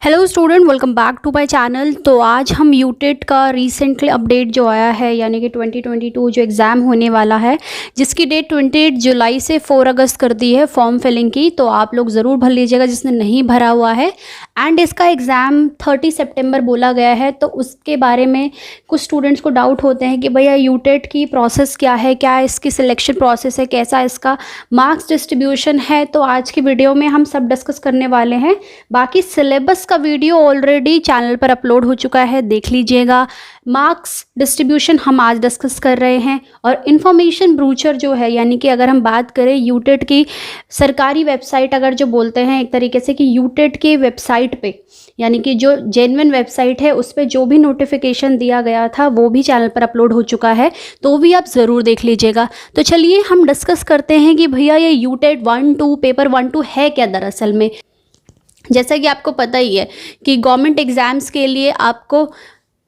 Hello student, welcome back to my channel. तो आज हम यूटेट का रिसेंटली अपडेट जो आया है यानी कि 2022 जो एग्ज़ाम होने वाला है, जिसकी डेट 28 जुलाई से 4 अगस्त कर दी है फॉर्म फिलिंग की। तो आप लोग ज़रूर भर लीजिएगा जिसने नहीं भरा हुआ है। एंड इसका एग्ज़ाम 30 सितंबर बोला गया है। तो उसके बारे में कुछ स्टूडेंट्स को डाउट होते हैं कि भैया यूटेट की प्रोसेस क्या है, क्या इसकी सिलेक्शन प्रोसेस है, कैसा इसका मार्क्स डिस्ट्रीब्यूशन है। तो आज की वीडियो में हम सब डिस्कस करने वाले हैं। बाकी सिलेबस का वीडियो ऑलरेडी चैनल पर अपलोड हो चुका है, देख लीजिएगा। मार्क्स डिस्ट्रीब्यूशन हम आज डिस्कस कर रहे हैं। और इन्फॉर्मेशन ब्रूचर जो है, यानी कि अगर हम बात करें यूटेट की सरकारी वेबसाइट, अगर जो बोलते हैं एक तरीके से कि यूटेट की वेबसाइट पे, यानी कि जो जेन्युइन वेबसाइट है उस पर जो भी नोटिफिकेशन दिया गया था वो भी चैनल पर अपलोड हो चुका है, तो भी आप ज़रूर देख लीजिएगा। तो चलिए हम डिस्कस करते हैं कि भैया ये यूटेट 1-2 पेपर 1-2 है क्या दरअसल में। जैसा कि आपको पता ही है कि गवर्नमेंट एग्ज़ाम्स के लिए आपको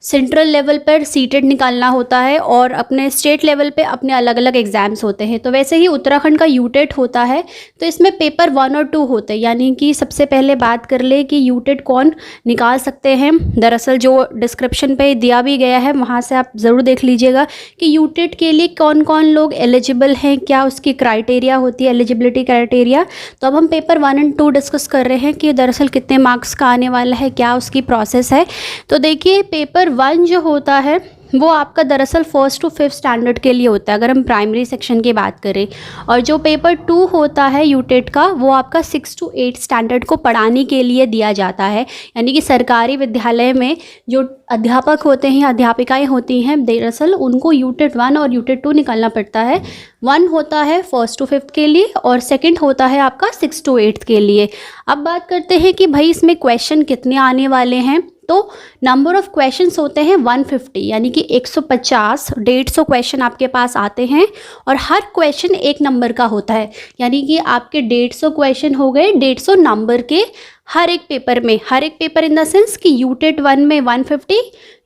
सेंट्रल लेवल पर सीटेट निकालना होता है और अपने स्टेट लेवल पे अपने अलग अलग एग्ज़ाम्स होते हैं। तो वैसे ही उत्तराखंड का यूटेट होता है, तो इसमें पेपर 1 और 2 होते हैं। यानी कि सबसे पहले बात कर ले कि यूटेट कौन निकाल सकते हैं। दरअसल जो डिस्क्रिप्शन पे दिया भी गया है वहाँ से आप ज़रूर देख लीजिएगा कि यूटेट के लिए कौन कौन लोग एलिजिबल हैं, क्या उसकी क्राइटेरिया होती है, एलिजिबिलिटी क्राइटेरिया। तो अब हम पेपर 1 और 2 डिस्कस कर रहे हैं कि दरअसल कितने मार्क्स का आने वाला है, क्या उसकी प्रोसेस है। तो देखिए, पेपर 1 जो होता है वो आपका दरअसल 1st to 5th स्टैंडर्ड के लिए होता है, अगर हम प्राइमरी सेक्शन की बात करें। और जो पेपर 2 होता है यूटेट का, वो आपका 6 to 8 स्टैंडर्ड को पढ़ाने के लिए दिया जाता है। यानी कि सरकारी विद्यालय में जो अध्यापक होते हैं, अध्यापिकाएं होती हैं, दरअसल उनको यूटेट 1 और यूटेट 2 निकालना पड़ता है। 1 होता है 1st to 5th के लिए और 2nd होता है आपका 6 to 8 के लिए। अब बात करते हैं कि भाई इसमें क्वेश्चन कितने आने वाले हैं। तो नंबर ऑफ़ क्वेश्चंस होते हैं 150, यानी कि 150, 150 क्वेश्चन आपके पास आते हैं और हर क्वेश्चन एक नंबर का होता है। यानी कि आपके 150 क्वेश्चन हो गए 150 नंबर के हर एक पेपर में। हर एक पेपर इन द सेंस कि यूटेट 1 में 150,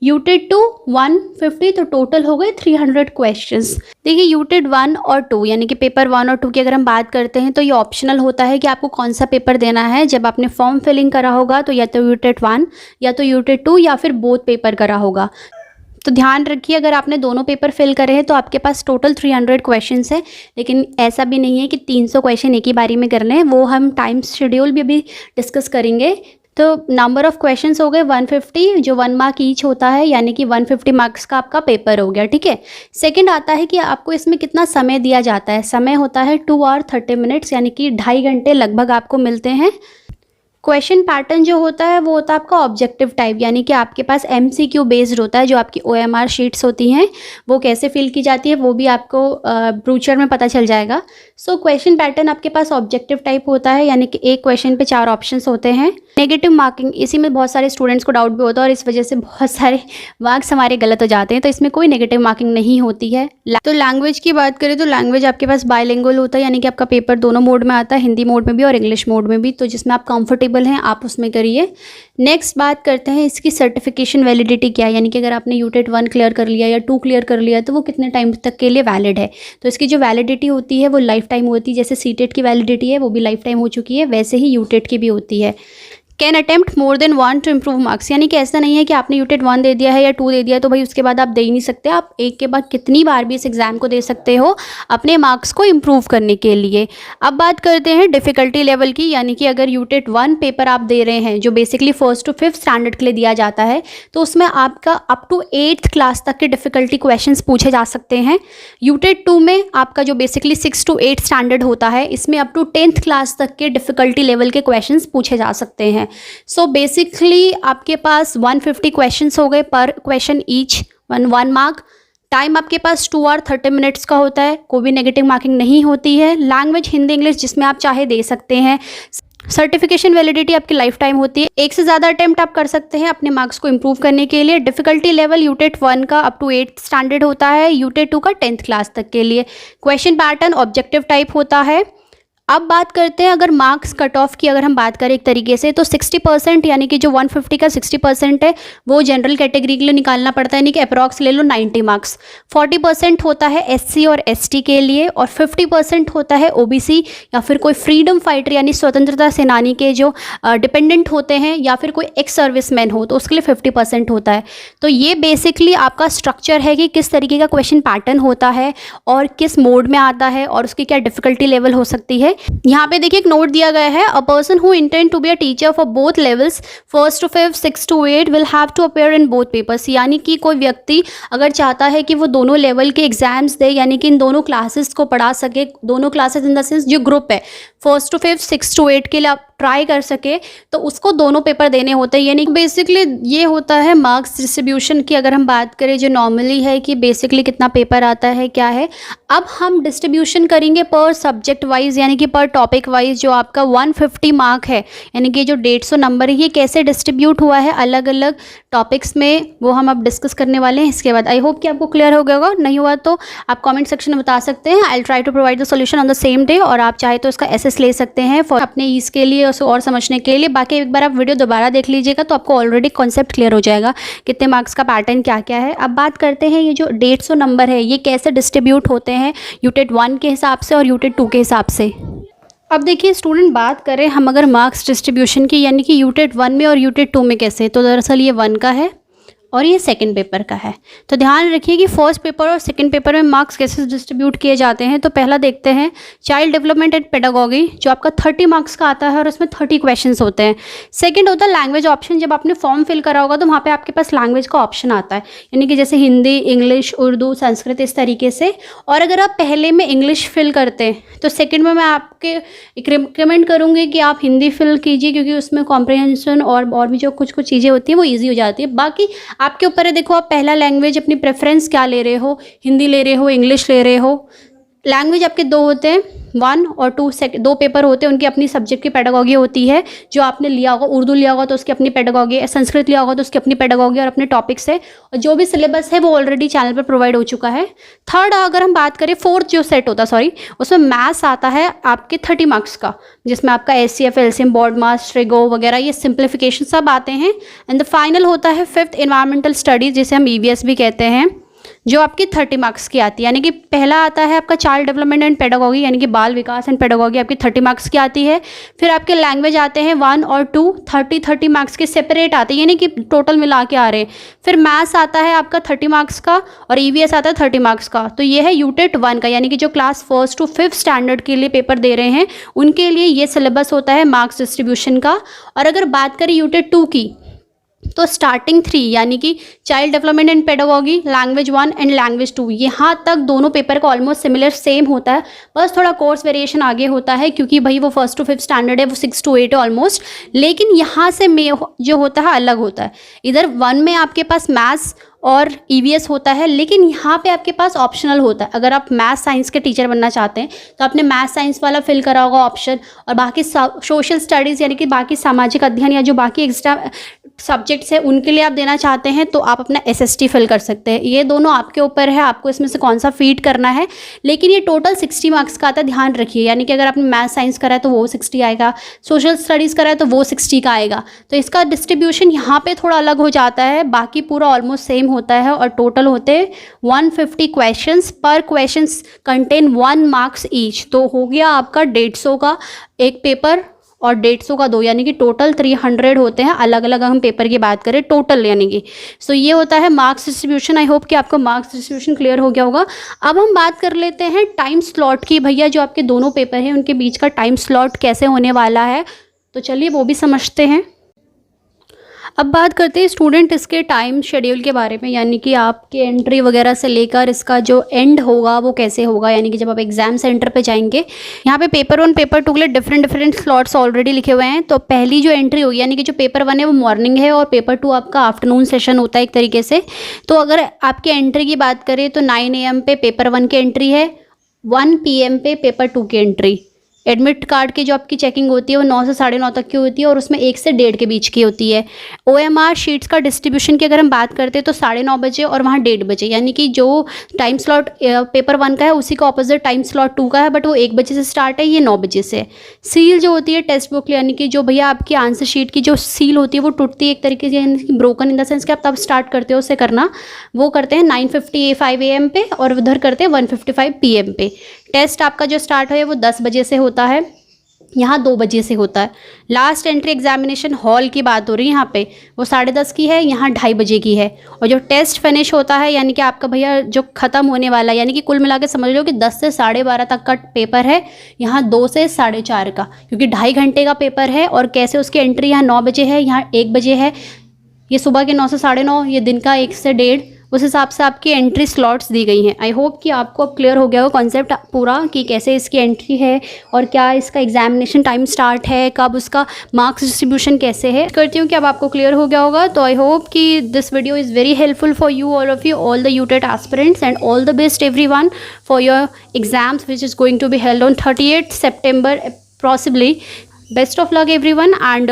यूटेट 2 150, तो टोटल हो गए 300 क्वेश्चंस। देखिए, यूटेट 1 और 2 यानी कि पेपर 1 और 2 की अगर हम बात करते हैं तो ये ऑप्शनल होता है कि आपको कौन सा पेपर देना है। जब आपने फॉर्म फिलिंग करा होगा तो या तो यूटेट 1 या तो यूटेट 2 या फिर बोथ पेपर करा होगा। तो ध्यान रखिए, अगर आपने दोनों पेपर फिल करे हैं तो आपके पास टोटल 300 क्वेश्चंस है। लेकिन ऐसा भी नहीं है कि 300 क्वेश्चन एक ही बारी में करने हैं, वो हम टाइम शेड्यूल भी अभी डिस्कस करेंगे। तो नंबर ऑफ़ क्वेश्चंस हो गए 150, जो 1 मार्क ईच होता है, यानी कि 150 मार्क्स का आपका पेपर हो गया। ठीक है। सेकंड आता है कि आपको इसमें कितना समय दिया जाता है। समय होता है 2 और 30 मिनट्स, यानी कि 2.5 घंटे लगभग आपको मिलते हैं। क्वेश्चन पैटर्न जो होता है वो होता है आपका ऑब्जेक्टिव टाइप, यानी कि आपके पास MCQ बेस्ड होता है। जो आपकी OMR शीट्स होती हैं वो कैसे फिल की जाती है वो भी आपको ब्रूचर में पता चल जाएगा। सो क्वेश्चन पैटर्न आपके पास ऑब्जेक्टिव टाइप होता है, यानी कि एक क्वेश्चन पे 4 ऑप्शंस होते हैं। नेगेटिव मार्किंग, इसी में बहुत सारे स्टूडेंट्स को डाउट भी होता है और इस वजह से बहुत सारे मार्क्स हमारे गलत हो जाते हैं। तो इसमें कोई नेगेटिव मार्किंग नहीं होती है। तो लैंग्वेज की बात करें तो लैंग्वेज आपके पास बाइलिंगुअल होता है, यानी कि आपका पेपर दोनों मोड में आता है, हिंदी मोड में भी और इंग्लिश मोड में भी। तो जिसमें आप कंफर्टेबल हैं आप उसमें करिए। नेक्स्ट बात करते हैं इसकी सर्टिफिकेशन वैलिडिटी क्या है, यानी कि अगर आपने यूटेट 1 क्लियर कर लिया या 2 क्लियर कर लिया तो वो कितने टाइम तक के लिए वैलिड है। तो इसकी जो वैलिडिटी होती है वो लाइफ टाइम होती है। जैसे सीटेट की वैलिडिटी है वो भी लाइफ टाइम हो चुकी है, वैसे ही यूटेट की भी होती है। Can attempt more than 1 to improve marks, यानी कि ऐसा नहीं है कि आपने यूटेट 1 दे दिया है या 2 दे दिया तो भाई उसके बाद आप दे ही नहीं सकते। आप एक के बाद कितनी बार भी इस एग्ज़ाम को दे सकते हो अपने मार्क्स को इम्प्रूव करने के लिए। अब बात करते हैं डिफ़िकल्टी लेवल की, यानी कि अगर यूटेट 1 पेपर आप दे रहे हैं जो basically 1st to 5th standard के लिए दिया जाता है, तो उसमें आपका अप टू 8th क्लास तक के डिफ़िकल्टी क्वेश्चन पूछे जा सकते हैं। यूटेट 2 में आपका जो बेसिकली 6 to 8 स्टैंडर्ड होता है, इसमें अप टू 10th क्लास तक के डिफ़िकल्टी लेवल के क्वेश्चन पूछे जा सकते हैं। सो बेसिकली आपके पास 150 क्वेश्चंस हो गए पर क्वेश्चन ईच 1 मार्क। टाइम आपके पास 2 और 30 मिनट्स का होता है, कोई भी नेगेटिव मार्किंग नहीं होती है। लैंग्वेज हिंदी इंग्लिश जिसमें आप चाहे दे सकते हैं। सर्टिफिकेशन वैलिडिटी आपकी लाइफ टाइम होती है। एक से ज़्यादा अटेम्प्ट आप कर सकते हैं अपने मार्क्स को इंप्रूव करने के लिए। डिफ़िकल्टी लेवल यूटेट 1 का अप टू 8th स्टैंडर्ड होता है, यूटेट 2 का 10th क्लास तक के लिए। क्वेश्चन पैटर्न ऑब्जेक्टिव टाइप होता है। अब बात करते हैं अगर मार्क्स कट ऑफ की अगर हम बात करें एक तरीके से, तो 60% यानी कि जो 150 का 60% है वो जनरल कैटेगरी के लिए निकालना पड़ता है, यानी कि अप्रॉक्स ले लो 90 मार्क्स। 40% होता है SC और ST के लिए, और 50% होता है OBC या फिर कोई फ्रीडम फाइटर यानी स्वतंत्रता सेनानी के जो डिपेंडेंट होते हैं, या फिर कोई एक्स सर्विसमैन हो तो उसके लिए 50% होता है। तो ये बेसिकली आपका स्ट्रक्चर है कि किस तरीके का क्वेश्चन पैटर्न होता है और किस मोड में आता है और उसकी क्या डिफिकल्टी लेवल हो सकती है। यहाँ पे देखिए एक नोट दिया गया है, a person who intend to be a teacher for both levels 1st to 5th 6 to 8 will have to appear in both papers. यानी कि कोई व्यक्ति अगर चाहता है कि वो दोनों लेवल के एग्जाम्स दे, यानी कि इन दोनों क्लासेस को पढ़ा सके, दोनों क्लासेस इन द सेंस जो ग्रुप है 1st to 5th 6 to 8 के लिए आप ट्राई कर सके, तो उसको दोनों पेपर देने होते हैं। यानी बेसिकली ये होता है मार्क्स डिस्ट्रीब्यूशन की अगर हम बात करें जो नॉर्मली है कि बेसिकली कितना पेपर आता है क्या है। अब हम डिस्ट्रीब्यूशन करेंगे पर सब्जेक्ट वाइज यानी कि पर टॉपिक वाइज। जो आपका 150 मार्क है यानी कि जो 150 नंबर है ये कैसे डिस्ट्रीब्यूट हुआ है अलग अलग टॉपिक्स में, वो हम अब डिस्कस करने वाले हैं इसके बाद। आई होप कि आपको क्लियर हो गया होगा, नहीं हुआ तो आप कमेंट सेक्शन में बता सकते हैं। I will try to provide the solution on the same day, और आप चाहे तो इसका एसएस ले सकते हैं फॉर अपने ईज के लिए और समझने के लिए। बाकी एक बार आप वीडियो दोबारा देख लीजिएगा तो आपको ऑलरेडी कॉन्सेप्ट क्लियर हो जाएगा कितने मार्क्स का पैटर्न क्या क्या है। अब बात करते हैं ये जो 150 नंबर है ये कैसे डिस्ट्रीब्यूट होते हैं यूटेट 1 के हिसाब से और यूटेट 2 के हिसाब से। अब देखिए स्टूडेंट, बात करें हम अगर मार्क्स डिस्ट्रीब्यूशन की यानी कि यूटेट 1 में और यूटेट 2 में कैसे, तो दरअसल ये 1 का है और ये सेकंड पेपर का है। तो ध्यान रखिए कि फर्स्ट पेपर और सेकंड पेपर में मार्क्स कैसे डिस्ट्रीब्यूट किए जाते हैं। तो पहला देखते हैं चाइल्ड डेवलपमेंट एंड पेडागोगी, जो आपका 30 मार्क्स का आता है और उसमें 30 क्वेश्चंस होते हैं। सेकंड होता है लैंग्वेज ऑप्शन। जब आपने फॉर्म फिल करा होगा तो वहाँ पे आपके पास लैंग्वेज का ऑप्शन आता है, यानी कि जैसे हिंदी, इंग्लिश, उर्दू, संस्कृत, इस तरीके से। और अगर आप पहले में इंग्लिश फिल करते हैं तो सेकेंड में मैं आपके रिकमेंड करूँगी कि आप हिंदी फिल कीजिए, क्योंकि उसमें कॉम्प्रिहेंशन और भी जो कुछ चीज़ें होती हैं वो ईजी हो जाती है। बाकी आपके ऊपर है, देखो आप पहला लैंग्वेज अपनी प्रेफरेंस क्या ले रहे हो, हिंदी ले रहे हो, इंग्लिश ले रहे हो। लैंग्वेज आपके दो होते हैं, 1 और 2 दो पेपर होते हैं, उनकी अपनी सब्जेक्ट की पेडागोगी होती है। जो आपने लिया होगा, उर्दू लिया होगा तो उसकी अपनी पेडागोगी, संस्कृत लिया होगा तो उसकी अपनी पेडागोगी और अपने टॉपिक्स है, और जो भी सिलेबस है वो ऑलरेडी चैनल पर प्रोवाइड हो चुका है। थर्ड अगर हम बात करें, फोर्थ जो सेट होता है उसमें मैथ्स आता है आपके 30 मार्क्स का, जिसमें आपका SCF, LCM, बोर्ड मास, ट्रिगो वगैरह ये सिंप्लीफिकेशन सब आते हैं। एंड द फाइनल होता है 5th एनवायरमेंटल स्टडीज़, जिसे हम EVS भी कहते हैं, जो आपकी 30 मार्क्स की आती है। यानी कि पहला आता है आपका चाइल्ड डेवलपमेंट एंड पेडागोगी, यानी कि बाल विकास एंड पेडागोगी, आपकी 30 मार्क्स की आती है। फिर आपके लैंग्वेज आते हैं 1 और 2, 30 मार्क्स के सेपरेट आते हैं, यानी कि टोटल मिला के आ रहे हैं। फिर मैथ्स आता है आपका 30 मार्क्स का और EVS आता है 30 मार्क्स का। तो ये है यूटेट 1 का, यानी कि जो class 1st to 5th standard के लिए पेपर दे रहे हैं उनके लिए ये सिलेबस होता है मार्क्स डिस्ट्रीब्यूशन का। और अगर बात करें यूटेट 2 की, तो स्टार्टिंग 3 यानी कि child development and pedagogy, language 1 and language 2, यहाँ तक दोनों पेपर का ऑलमोस्ट सिमिलर सेम होता है, बस थोड़ा कोर्स वेरिएशन आगे होता है, क्योंकि भाई वो 1st to 5th स्टैंडर्ड है, वो 6 to 8 है ऑलमोस्ट। लेकिन यहाँ से जो होता है अलग होता है। इधर 1 में आपके पास मैथ्स और EVS होता है, लेकिन यहाँ पे आपके पास ऑप्शनल होता है। अगर आप मैथ साइंस के टीचर बनना चाहते हैं तो आपने मैथ साइंस वाला फिल करा होगा ऑप्शन, और बाकी सोशल स्टडीज़ यानी कि बाकी सामाजिक अध्ययन या जो बाकी एक्स्ट्रा सब्जेक्ट्स है उनके लिए आप देना चाहते हैं तो आप अपना SST फिल कर सकते हैं। ये दोनों आपके ऊपर है, आपको इसमें से कौन सा फीड करना है। लेकिन ये टोटल 60 मार्क्स का आता है, ध्यान रखिए। यानी कि अगर आपने मैथ साइंस करा है तो वो 60 आएगा, सोशल स्टडीज़ करा है तो वो 60 का आएगा। तो इसका डिस्ट्रीब्यूशन यहाँ पे थोड़ा अलग हो जाता है, बाकी पूरा ऑलमोस्ट सेम होता है। और टोटल होते 150 क्वेश्चंस, पर क्वेश्चंस कंटेन 1 मार्क्स ईच। तो हो गया आपका 150 का एक पेपर और 150 का 2, यानी कि टोटल 300 होते हैं अलग अलग हम पेपर की बात करें टोटल, यानी कि सो ये होता है मार्क्स डिस्ट्रीब्यूशन। आई होप कि आपको मार्क्स डिस्ट्रीब्यूशन क्लियर हो गया होगा। अब हम बात कर लेते हैं टाइम स्लॉट की। भैया जो आपके दोनों पेपर हैं उनके बीच का टाइम स्लॉट कैसे होने वाला है, तो चलिए वो भी समझते हैं। अब बात करते हैं स्टूडेंट इसके टाइम शेड्यूल के बारे में, यानी कि आपके एंट्री वगैरह से लेकर इसका जो एंड होगा वो कैसे होगा। यानी कि जब आप एग्जाम सेंटर पे जाएंगे, यहाँ पे पेपर 1 पेपर 2 के लिए डिफरेंट स्लॉट्स ऑलरेडी लिखे हुए हैं। तो पहली जो एंट्री होगी, यानी कि जो पेपर 1 है वो मॉर्निंग है और पेपर 2 आपका आफ्टरनून सेशन होता है एक तरीके से। तो अगर आपके एंट्री की बात करें तो 9 AM पे पेपर 1 की एंट्री है, 1 PM पे पेपर 2 की एंट्री। एडमिट कार्ड की जो आपकी चेकिंग होती है वो 9 से 9:30 तक की होती है और उसमें 1 से 1:30 के बीच की होती है। OMR शीट्स का डिस्ट्रीब्यूशन की अगर हम बात करते हैं तो 9:30 बजे और वहाँ 1:30 बजे, यानी कि जो टाइम स्लॉट पेपर 1 का है उसी का ऑपोजिट टाइम स्लॉट 2 का है, बट वो 1 बजे से स्टार्ट है, ये 9 बजे से। सील जो होती है टेक्स्ट बुक, यानी कि जो भैया आपकी आंसर शीट की जो सील होती है वो टूटती है एक तरीके से, यानी कि ब्रोकन इन द सेंस कि आप तब स्टार्ट करते हो उसे करना, वो करते हैं 9:55 AM पे और उधर करते हैं 1:55 PM पे। टेस्ट आपका जो स्टार्ट है वो 10 बजे से होता है, यहाँ 2 बजे से होता है। लास्ट एंट्री एग्जामिनेशन हॉल की बात हो रही है यहाँ पे, वो 10:30 की है, यहाँ 2:30 बजे की है। और जो टेस्ट फिनिश होता है, यानी कि आपका भैया जो ख़त्म होने वाला है, यानी कि कुल मिला के समझ लो कि 10 से 12:30 तक का पेपर है, यहाँ 2 से 4:30 का, क्योंकि 2.5 घंटे का पेपर है। और कैसे उसकी एंट्री यहाँ 9 बजे है, यहाँ 1 बजे है, ये सुबह के 9 से 9:30, ये दिन का 1 से 1:30, उस हिसाब से आपकी एंट्री स्लॉट्स दी गई हैं। आई होप कि आपको अब क्लियर हो गया होगा कॉन्सेप्ट पूरा कि कैसे इसकी एंट्री है और क्या इसका एग्जामिनेशन टाइम स्टार्ट है, कब उसका मार्क्स डिस्ट्रीब्यूशन कैसे है। करती हूँ कि अब आपको क्लियर हो गया होगा। तो आई होप कि this video is very helpful for you, all of you, all the UTET aspirants, and all the best everyone for your exams which is going to be held on 38 September possibly. Best of luck everyone. And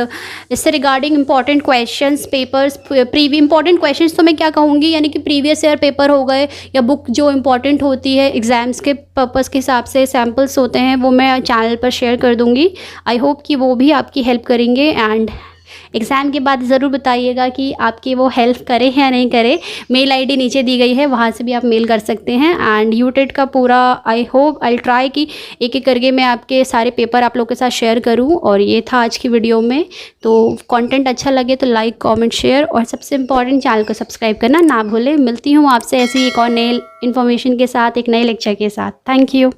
इससे regarding important questions papers, important questions तो मैं क्या कहूँगी, यानी कि previous year paper हो गए या बुक जो इंपॉर्टेंट होती है एग्ज़ाम्स के पर्पज़ के हिसाब से सैम्पल्स होते हैं, वो मैं चैनल पर शेयर कर दूँगी। आई होप कि वो भी आपकी हेल्प करेंगे। एंड एग्ज़ाम के बाद ज़रूर बताइएगा कि आपकी वो हेल्प करे या नहीं करे। मेल आईडी नीचे दी गई है, वहाँ से भी आप मेल कर सकते हैं। एंड यूटेट का पूरा आई होप आई ट्राई कि एक एक करके मैं आपके सारे पेपर आप लोग के साथ शेयर करूँ। और ये था आज की वीडियो में। तो कंटेंट अच्छा लगे तो लाइक, कमेंट, शेयर, और सबसे इम्पॉर्टेंट चैनल को सब्सक्राइब करना ना भूलें। मिलती हूँ आपसे ऐसी एक और नए इन्फॉर्मेशन के साथ, एक नए लेक्चर के साथ। Thank you.